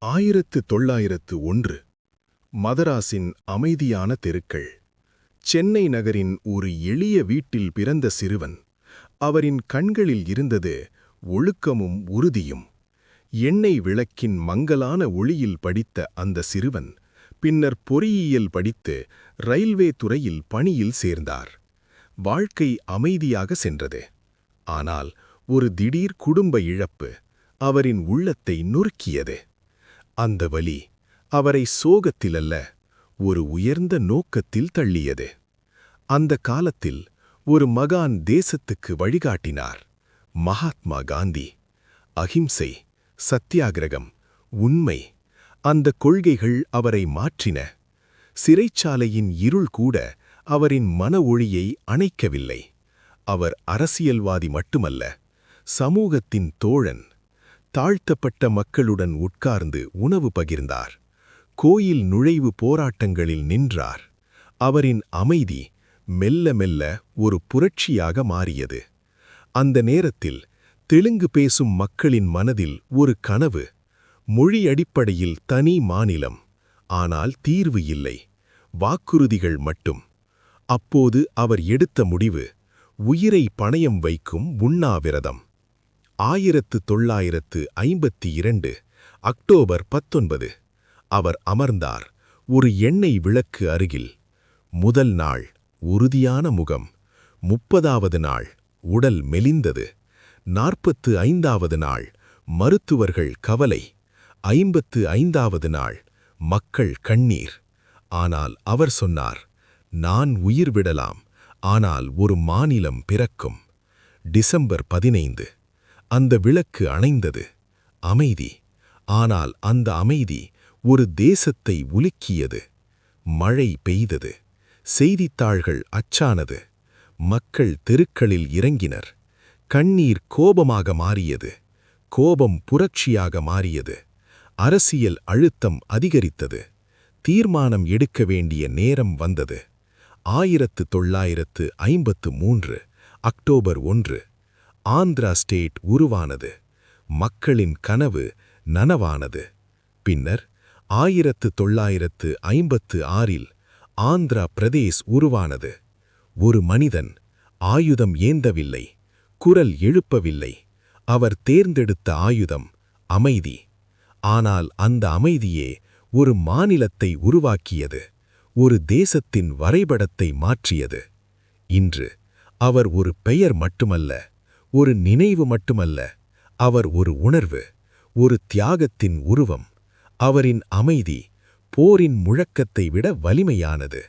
1901 மதராஸின் அமைதியான தெருக்கள். சென்னை நகரின் ஒரு எளிய வீட்டில் பிறந்த சிறுவன். அவரின் கண்களில் இருந்தது ஒழுக்கமும் உறுதியும். எண்ணெய் விளக்கின் மங்கலான ஒளியில் படித்த அந்த சிறுவன் பின்னர் பொறியியல் படித்து ரயில்வே துறையில் பணியில் சேர்ந்தார். வாழ்க்கை அமைதியாக சென்றது. ஆனால் ஒரு திடீர் குடும்ப இழப்பு அவரின் உள்ளத்தை நொறுக்கியது. அந்த வலி அவரை சோகத்திலல்ல, ஒரு உயர்ந்த நோக்கத்தில் தள்ளியது. அந்த காலத்தில் ஒரு மகான் தேசத்துக்கு வழிகாட்டினார். மகாத்மா காந்தி. அகிம்சை, சத்தியாகிரகம், உண்மை, அந்த கொள்கைகள் அவரை மாற்றின. சிறைச்சாலையின் இருள் கூட அவரின் மன ஒளியை அணைக்கவில்லை. அவர் அரசியல்வாதி மட்டுமல்ல, சமூகத்தின் தோழன். தாழ்த்தப்பட்ட மக்களுடன் உட்கார்ந்து உணவு பகிர்ந்தார். கோயில் நுழைவு போராட்டங்களில் நின்றார். அவரின் அமைதி மெல்ல மெல்ல ஒரு புரட்சியாக மாறியது. அந்த நேரத்தில் தெலுங்கு பேசும் மக்களின் மனதில் ஒரு கனவு. மொழி அடிப்படையில் தனி மாநிலம். ஆனால் தீர்வு இல்லை, வாக்குறுதிகள் மட்டும். அப்போது அவர் எடுத்த முடிவு உயிரை பணயம் வைக்கும் உண்ணாவிரதம். 1952 அக்டோபர் 19 அவர் அமர்ந்தார் ஒரு எண்ணெய் விளக்கு அருகில். முதல் நாள் உறுதியான முகம். 30வது நாள் உடல் மெலிந்தது. 45வது நாள் மருத்துவர்கள் கவலை. 55வது நாள் மக்கள் கண்ணீர். ஆனால் அவர் சொன்னார், நான் உயிர் விடலாம், ஆனால் ஒரு மாநிலம் பிறக்கும். டிசம்பர் 15 அந்த விளக்கு அணைந்தது. அமைதி. ஆனால் அந்த அமைதி ஒரு தேசத்தை உலுக்கியது. மழை பெய்தது. செய்தித்தாள்கள் அச்சானது. மக்கள் தெருக்களில் இறங்கினர். கண்ணீர் கோபமாக மாறியது. கோபம் புரட்சியாக மாறியது. அரசியல் அழுத்தம் அதிகரித்தது. தீர்மானம் எடுக்க வேண்டிய நேரம் வந்தது. 1953 அக்டோபர் 1 ஆந்திரா ஸ்டேட் உருவானது. மக்களின் கனவு நனவானது. பின்னர் 1956 ஆந்திரா பிரதேஷ் உருவானது. ஒரு மனிதன் ஆயுதம் ஏந்தவில்லை, குரல் எழுப்பவில்லை. அவர் தேர்ந்தெடுத்த ஆயுதம் அமைதி. ஆனால் அந்த அமைதியே ஒரு மாநிலத்தை உருவாக்கியது, ஒரு தேசத்தின் வரைபடத்தை மாற்றியது. இன்று அவர் ஒரு பெயர் மட்டுமல்ல, ஒரு நினைவு மட்டுமல்ல, அவர் ஒரு உணர்வு, ஒரு தியாகத்தின் உருவம். அவரின் அமைதி போரின் முழக்கத்தை விட வலிமையானது.